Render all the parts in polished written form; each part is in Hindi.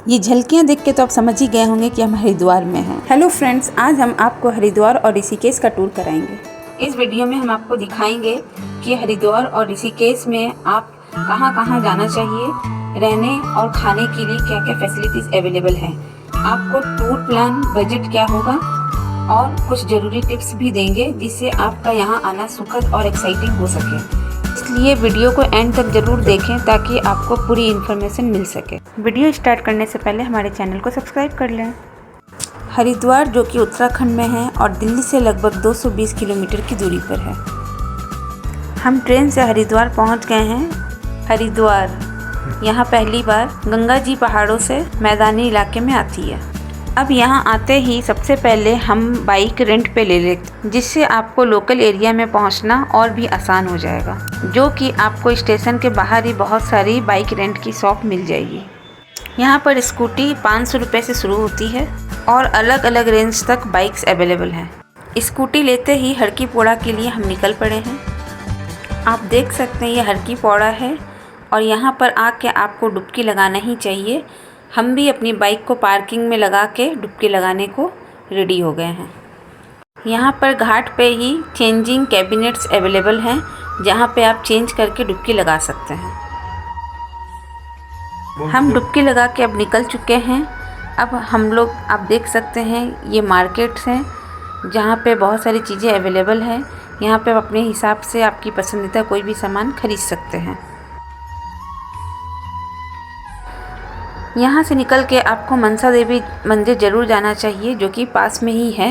ये झलकियाँ देख के तो आप समझ ही गए होंगे कि हम हरिद्वार में हैं। हेलो फ्रेंड्स, आज हम आपको हरिद्वार और ऋषिकेश का टूर कराएंगे। इस वीडियो में हम आपको दिखाएंगे कि हरिद्वार और ऋषिकेश में आप कहाँ कहाँ जाना चाहिए, रहने और खाने के लिए क्या क्या फैसिलिटीज़ अवेलेबल हैं, आपको टूर प्लान बजट क्या होगा और कुछ ज़रूरी टिप्स भी देंगे जिससे आपका यहाँ आना सुखद और एक्साइटिंग हो सके। इसलिए वीडियो को एंड तक ज़रूर देखें ताकि आपको पूरी इन्फॉर्मेशन मिल सके। वीडियो स्टार्ट करने से पहले हमारे चैनल को सब्सक्राइब कर लें। हरिद्वार जो कि उत्तराखंड में है और दिल्ली से लगभग 220 किलोमीटर की दूरी पर है। हम ट्रेन से हरिद्वार पहुंच गए हैं। हरिद्वार यहाँ पहली बार गंगा जी पहाड़ों से मैदानी इलाके में आती है। अब यहाँ आते ही सबसे पहले हम बाइक रेंट पे ले लेते, जिससे आपको लोकल एरिया में पहुँचना और भी आसान हो जाएगा, जो कि आपको स्टेशन के बाहर ही बहुत सारी बाइक रेंट की शॉप मिल जाएगी। यहाँ पर स्कूटी 500 रुपये से शुरू होती है और अलग अलग रेंज तक बाइक्स अवेलेबल हैं। स्कूटी लेते ही हरकी पौड़ा के लिए हम निकल पड़े हैं। आप देख सकते हैं ये हरकी पौड़ा है और यहाँ पर आके आपको डुबकी लगाना ही चाहिए। हम भी अपनी बाइक को पार्किंग में लगा के डुबकी लगाने को रेडी हो गए हैं। यहाँ पर घाट पे ही चेंजिंग कैबिनेट्स अवेलेबल हैं, जहाँ पे आप चेंज करके डुबकी लगा सकते हैं। हम डुबकी लगा के अब निकल चुके हैं। अब हम लोग आप देख सकते हैं ये मार्केट्स हैं जहाँ पे बहुत सारी चीज़ें अवेलेबल हैं। यहाँ पे आप अपने हिसाब से आपकी पसंदीदा कोई भी सामान खरीद सकते हैं। यहाँ से निकल के आपको मनसा देवी मंदिर ज़रूर जाना चाहिए, जो कि पास में ही है।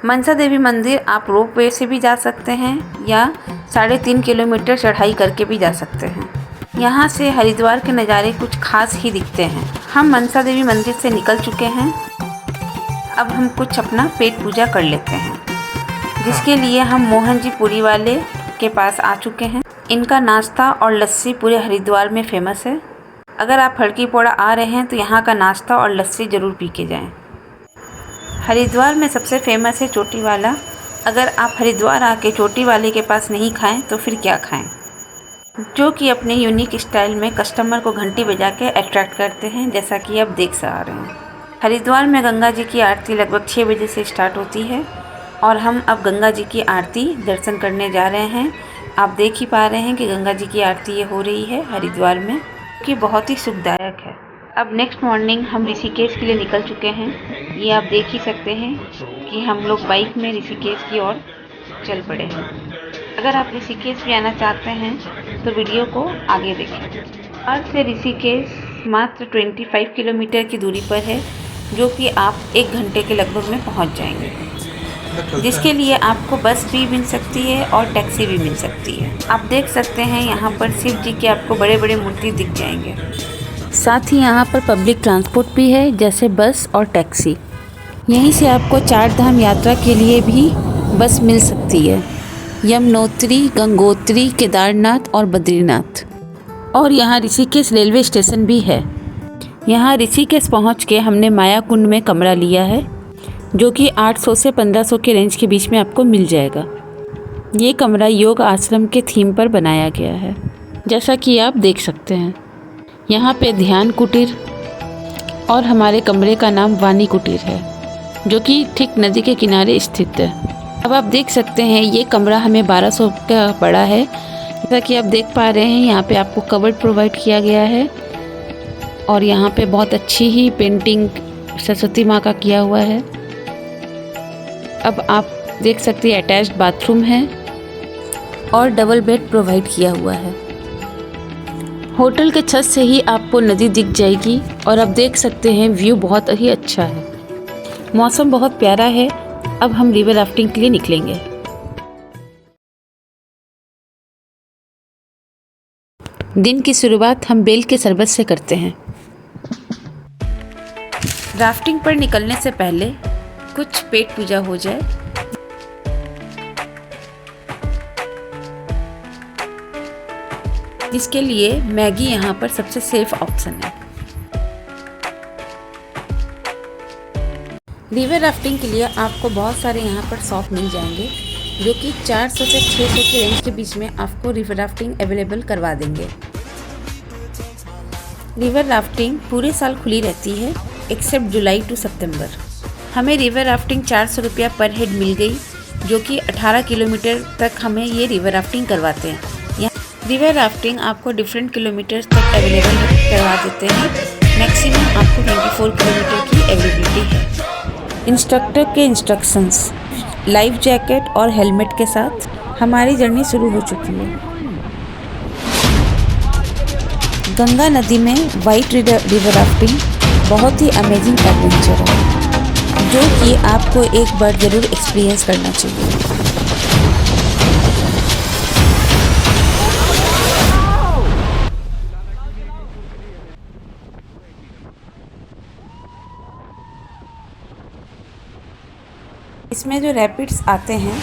मनसा देवी मंदिर आप रोपवे से भी जा सकते हैं या 3.5 किलोमीटर चढ़ाई करके भी जा सकते हैं। यहाँ से हरिद्वार के नज़ारे कुछ खास ही दिखते हैं। हम मनसा देवी मंदिर से निकल चुके हैं। अब हम कुछ अपना पेट पूजा कर लेते हैं, जिसके लिए हम मोहन जी पूरी वाले के पास आ चुके हैं। इनका नाश्ता और लस्सी पूरे हरिद्वार में फेमस है। अगर आप हरकी पौड़ा आ रहे हैं तो यहाँ का नाश्ता और लस्सी ज़रूर पी के जाएँ। हरिद्वार में सबसे फेमस है चोटी वाला। अगर आप हरिद्वार आके चोटी वाले के पास नहीं खाएं तो फिर क्या खाएं, जो कि अपने यूनिक स्टाइल में कस्टमर को घंटी बजा के अट्रैक्ट करते हैं, जैसा कि आप देख सा रहे हैं। हरिद्वार में गंगा जी की आरती लगभग 6 बजे से स्टार्ट होती है और हम अब गंगा जी की आरती दर्शन करने जा रहे हैं। आप देख ही पा रहे हैं कि गंगा जी की आरती ये हो रही है हरिद्वार में, कि बहुत ही सुखदायक है। अब नेक्स्ट मॉर्निंग हम ऋषिकेश के लिए निकल चुके हैं। ये आप देख ही सकते हैं कि हम लोग बाइक में ऋषिकेश की ओर चल पड़े हैं। अगर आप ऋषिकेश भी आना चाहते हैं तो वीडियो को आगे देखें। आज से ऋषिकेश मात्र 25 किलोमीटर की दूरी पर है, जो कि आप 1 घंटे के लगभग में पहुंच जाएंगे, जिसके लिए आपको बस भी मिल सकती है और टैक्सी भी मिल सकती है। आप देख सकते हैं यहाँ पर शिव जी के आपको बड़े बड़े मूर्ति दिख जाएंगे। साथ ही यहाँ पर पब्लिक ट्रांसपोर्ट भी है, जैसे बस और टैक्सी। यहीं से आपको 4 धाम यात्रा के लिए भी बस मिल सकती है, यमुनोत्री, गंगोत्री, केदारनाथ और बद्रीनाथ। और यहाँ ऋषिकेश रेलवे स्टेशन भी है। यहाँ ऋषिकेश पहुँच के हमने माया कुंड में कमरा लिया है, जो कि 800 से 1500 के रेंज के बीच में आपको मिल जाएगा। ये कमरा योग आश्रम के थीम पर बनाया गया है, जैसा कि आप देख सकते हैं। यहाँ पे ध्यान कुटीर और हमारे कमरे का नाम वाणी कुटीर है, जो कि ठीक नदी के किनारे स्थित है। अब आप देख सकते हैं ये कमरा हमें 1200 का पड़ा है। जैसा कि आप देख पा रहे हैं यहाँ पे आपको कवर्ड प्रोवाइड किया गया है और यहाँ पे बहुत अच्छी ही पेंटिंग सरस्वती माँ का किया हुआ है। अब आप देख सकते हैं अटैच्ड बाथरूम है और डबल बेड प्रोवाइड किया हुआ है। होटल के छत से ही आपको नदी दिख जाएगी और आप देख सकते हैं व्यू बहुत ही अच्छा है। मौसम बहुत प्यारा है। अब हम रिवर राफ्टिंग के लिए निकलेंगे। दिन की शुरुआत हम बेल के शरबत से करते हैं। राफ्टिंग पर निकलने से पहले कुछ पेट पूजा हो जाए। जिसके लिए मैगी यहाँ पर सबसे सेफ ऑप्शन है। रिवर राफ्टिंग के लिए आपको बहुत सारे यहाँ पर शॉप मिल जाएंगे, जो कि 400 से 600 के रेंज के बीच में आपको रिवर राफ्टिंग अवेलेबल करवा देंगे। रिवर राफ्टिंग पूरे साल खुली रहती है एक्सेप्ट जुलाई टू सितंबर। हमें रिवर राफ्टिंग 400 रुपया पर हेड मिल गई, जो कि 18 किलोमीटर तक हमें ये रिवर राफ्टिंग करवाते हैं। यहाँ रिवर राफ्टिंग आपको डिफरेंट किलोमीटर्स तक अवेलेबल करवा देते हैं। मैक्सिमम आपको 24 किलोमीटर की अवेलेबिलिटी है। इंस्ट्रक्टर के इंस्ट्रक्शंस, लाइफ जैकेट और हेलमेट के साथ हमारी जर्नी शुरू हो चुकी है। गंगा नदी में वाइट रिवर राफ्टिंग बहुत ही अमेजिंग एडवेंचर है, जो कि आपको एक बार ज़रूर एक्सपीरियंस करना चाहिए। इसमें जो रैपिड्स आते हैं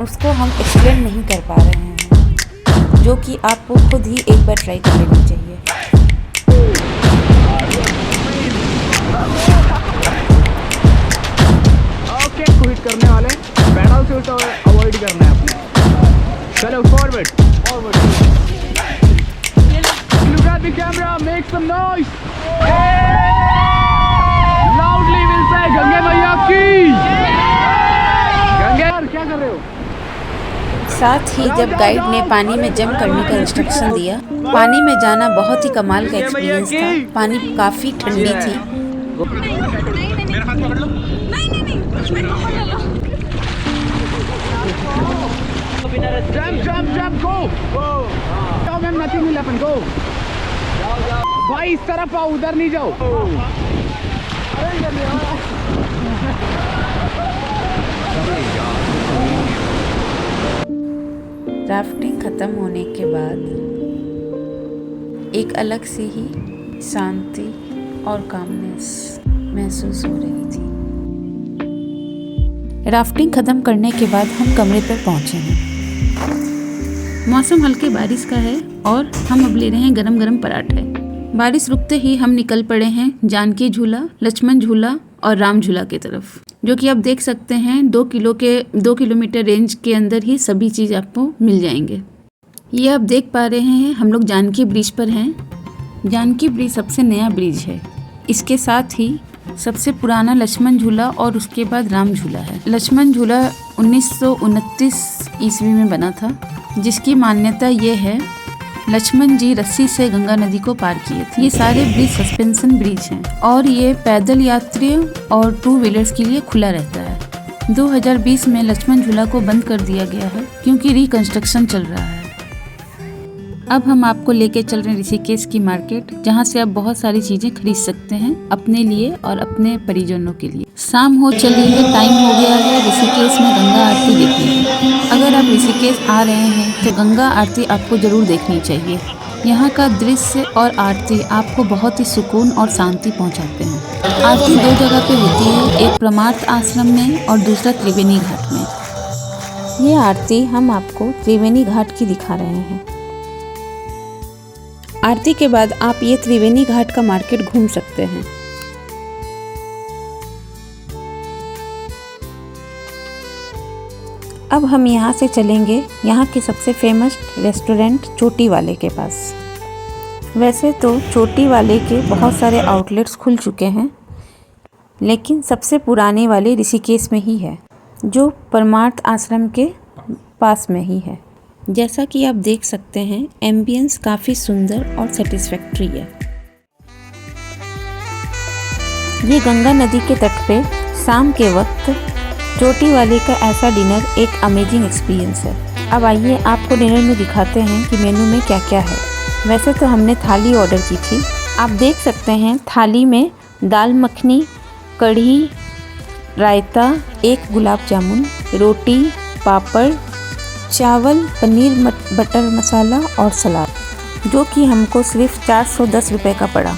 उसको हम एक्सप्लेन नहीं कर पा रहे हैं, जो कि आपको खुद ही एक बार ट्राई कर लेनी चाहिए। ओके, क्विट करने वाले पैडल से उल्टा अवॉइड करना है अपने। चलो forward forward. Look at the camera, make some noise. Loudly will say Gange मैया की। गंगे, क्या कर रहे हो? साथ ही जब गाइड ने पानी में जंप करने का इंस्ट्रक्शन दिया, पानी में जाना बहुत ही कमाल का एक्सपीरियंस था। पानी काफ़ी ठंडी थी। Jump jump jump, go go ma'am, nothing will happen, go. भाई इस तरफ आओ, उधर नहीं जाओ। राफ्टिंग ख़त्म होने के बाद एक अलग सी ही शांति और कामनेस महसूस हो रही थी। राफ्टिंग ख़त्म करने के बाद हम कमरे पर पहुंचे हैं। मौसम हल्के बारिश का है और हम अब ले रहे हैं गरम गरम पराठे। बारिश रुकते ही हम निकल पड़े हैं जानकी झूला, लक्ष्मण झूला और राम झूला की तरफ, जो कि आप देख सकते हैं 2 किलोमीटर रेंज के अंदर ही सभी चीज़ आपको मिल जाएंगे। ये आप देख पा रहे हैं हम लोग जानकी ब्रिज पर हैं। जानकी ब्रिज सबसे नया ब्रिज है। इसके साथ ही सबसे पुराना लक्ष्मण झूला और उसके बाद राम झूला है। लक्ष्मण झूला 1929 ईस्वी में बना था, जिसकी मान्यता ये है लक्ष्मण जी रस्सी से गंगा नदी को पार किए थे। ये सारे ब्रिज सस्पेंशन ब्रिज हैं और ये पैदल यात्रियों और 2 व्हीलर्स के लिए खुला रहता है। 2020 में लक्ष्मण झूला को बंद कर दिया गया है क्योंकि रिकंस्ट्रक्शन चल रहा है। अब हम आपको लेके चल रहे हैं ऋषिकेश की मार्केट, जहाँ से आप बहुत सारी चीजें खरीद सकते हैं अपने लिए और अपने परिजनों के लिए। शाम हो चली है, टाइम हो गया है ऋषिकेश में गंगा आरती देखने की। अगर आप ऋषिकेश आ रहे हैं तो गंगा आरती आपको जरूर देखनी चाहिए। यहाँ का दृश्य और आरती आपको बहुत ही सुकून और शांति पहुँचाते हैं। आरती 2 जगह पे होती है, एक परमार्थ आश्रम में और दूसरा त्रिवेणी घाट में। ये आरती हम आपको त्रिवेणी घाट की दिखा रहे हैं। आरती के बाद आप ये त्रिवेणी घाट का मार्केट घूम सकते हैं। अब हम यहाँ से चलेंगे यहाँ के सबसे फेमस रेस्टोरेंट चोटी वाले के पास। वैसे तो चोटी वाले के बहुत सारे आउटलेट्स खुल चुके हैं, लेकिन सबसे पुराने वाले ऋषिकेश में ही है, जो परमार्थ आश्रम के पास में ही है। जैसा कि आप देख सकते हैं एम्बियंस काफ़ी सुंदर और सेटिस्फैक्ट्री है। ये गंगा नदी के तट पे शाम के वक्त चोटी वाले का ऐसा डिनर एक अमेजिंग एक्सपीरियंस है। अब आइए आपको डिनर में दिखाते हैं कि मेनू में क्या क्या है। वैसे तो हमने थाली ऑर्डर की थी। आप देख सकते हैं थाली में दाल मखनी, कढ़ी, रायता, 1 गुलाब जामुन, रोटी, पापड़, चावल, पनीर बटर मसाला और सलाद, जो कि हमको सिर्फ 410 रुपये का पड़ा।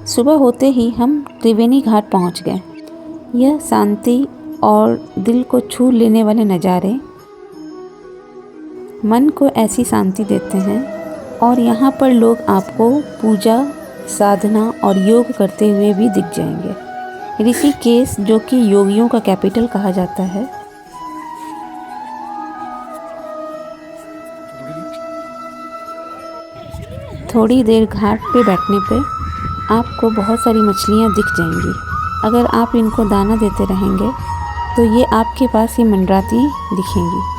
सुबह होते ही हम त्रिवेणी घाट पहुंच गए। यह शांति और दिल को छू लेने वाले नज़ारे मन को ऐसी शांति देते हैं और यहाँ पर लोग आपको पूजा, साधना और योग करते हुए भी दिख जाएंगे। ऋषिकेश, जो कि योगियों का कैपिटल कहा जाता है, थोड़ी देर घाट पे बैठने पे आपको बहुत सारी मछलियाँ दिख जाएंगी। अगर आप इनको दाना देते रहेंगे तो ये आपके पास ही मंडराती दिखेंगी।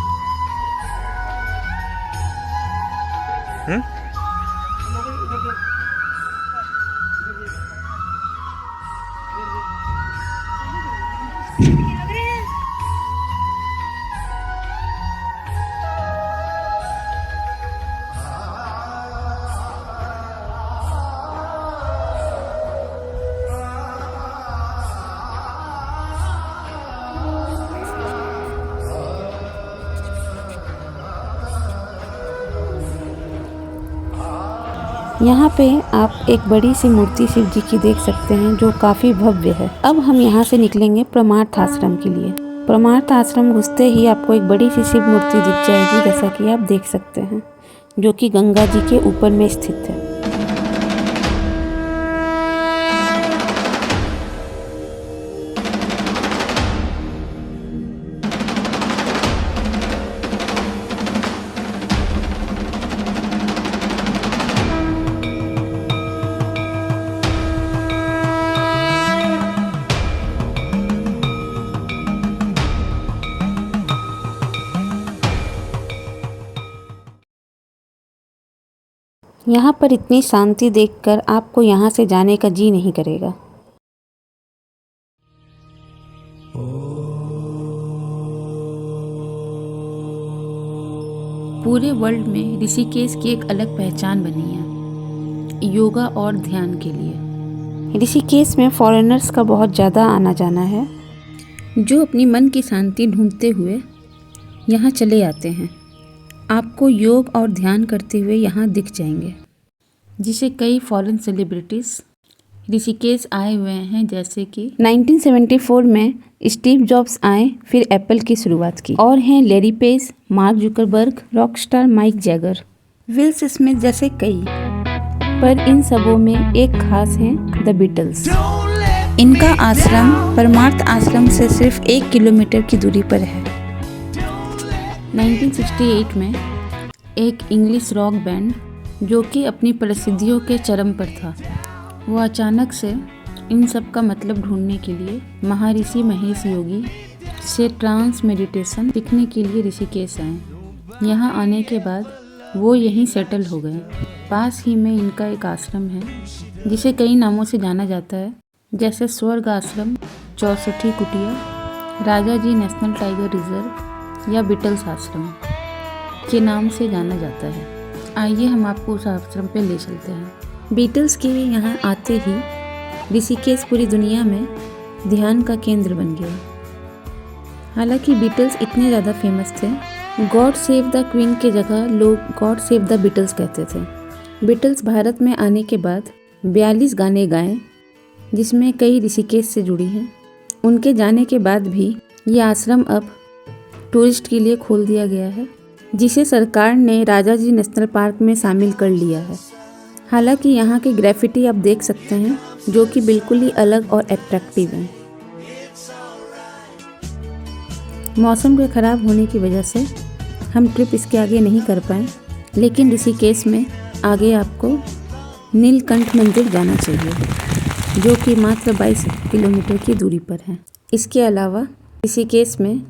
यहाँ पे आप एक बड़ी सी मूर्ति शिव जी की देख सकते हैं जो काफ़ी भव्य है। अब हम यहाँ से निकलेंगे परमार्थ आश्रम के लिए। परमार्थ आश्रम घुसते ही आपको एक बड़ी सी शिव मूर्ति दिख जाएगी, जैसा कि आप देख सकते हैं, जो कि गंगा जी के ऊपर में स्थित है। यहाँ पर इतनी शांति देखकर आपको यहाँ से जाने का जी नहीं करेगा। पूरे वर्ल्ड में ऋषिकेश की एक अलग पहचान बनी है योगा और ध्यान के लिए। ऋषिकेश में फॉरेनर्स का बहुत ज़्यादा आना जाना है, जो अपनी मन की शांति ढूंढते हुए यहाँ चले आते हैं। आपको योग और ध्यान करते हुए यहाँ दिख जाएंगे, जिसे कई फॉरेन सेलिब्रिटीज़ ऋषिकेश आए हुए हैं, जैसे कि 1974 में स्टीव जॉब्स आए, फिर एप्पल की शुरुआत की, और हैं Larry Page, Mark Zuckerberg, rockstar Mick Jagger, Will Smith जैसे कई। पर इन सबों में एक खास है द बीटल्स। इनका आश्रम परमार्थ आश्रम से सिर्फ 1 किलोमीटर की दूरी पर है। 1968 में एक इंग्लिश रॉक बैंड, जो कि अपनी प्रसिद्धियों के चरम पर था, वो अचानक से इन सब का मतलब ढूंढने के लिए महर्षि महेश योगी से ट्रांस मेडिटेशन सीखने के लिए ऋषिकेश आए। यहाँ आने के बाद वो यहीं सेटल हो गए। पास ही में इनका एक आश्रम है, जिसे कई नामों से जाना जाता है, जैसे स्वर्ग आश्रम, 64 कुटिया, राजा जी नेशनल टाइगर रिजर्व या बीटल्स आश्रम के नाम से जाना जाता है। आइए हम आपको उस आश्रम पे ले चलते हैं। बीटल्स के यहाँ आते ही ऋषिकेश पूरी दुनिया में ध्यान का केंद्र बन गया। हालांकि बीटल्स इतने ज़्यादा फेमस थे, गॉड सेव द क्वीन के जगह लोग गॉड सेव द बीटल्स कहते थे। बीटल्स भारत में आने के बाद 42 गाने गाए, जिसमें कई ऋषिकेश से जुड़ी हैं। उनके जाने के बाद भी ये आश्रम अब टूरिस्ट के लिए खोल दिया गया है, जिसे सरकार ने राजा जी नेशनल पार्क में शामिल कर लिया है। हालांकि यहाँ के ग्राफिटी आप देख सकते हैं, जो कि बिल्कुल ही अलग और अट्रैक्टिव हैं। मौसम के ख़राब होने की वजह से हम ट्रिप इसके आगे नहीं कर पाए, लेकिन ऋषिकेश में आगे आपको नीलकंठ मंदिर जाना चाहिए, जो कि मात्र 22 किलोमीटर की दूरी पर है। इसके अलावा ऋषिकेश में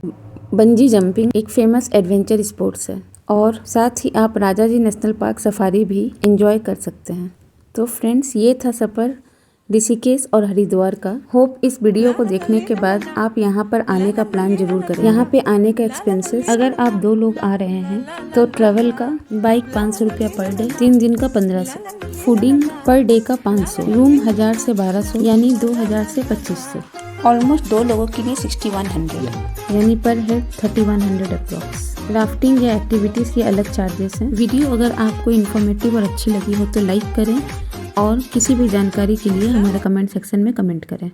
बंजी जंपिंग एक फेमस एडवेंचर स्पोर्ट्स है, और साथ ही आप राजा जी नेशनल पार्क सफारी भी एंजॉय कर सकते हैं। तो फ्रेंड्स, ये था सफ़र ऋषिकेश और हरिद्वार का। होप इस वीडियो को देखने के बाद आप यहाँ पर आने का प्लान जरूर करें। यहाँ पे आने का एक्सपेंसेस, अगर आप 2 लोग आ रहे हैं तो ट्रैवल का बाइक 500 रुपया पर डे, 3 दिन का 1500, फूडिंग पर डे का 500, रूम 1000 से 1200 यानी 2000 से 2500, ऑलमोस्ट 2 लोगों के लिए 6100 यानी पर हेड 3100 अप्रॉक्स। राफ्टिंग या एक्टिविटीज़ के अलग चार्जेस हैं। वीडियो अगर आपको इन्फॉर्मेटिव और अच्छी लगी हो तो लाइक करें, और किसी भी जानकारी के लिए हमारे कमेंट सेक्शन में कमेंट करें।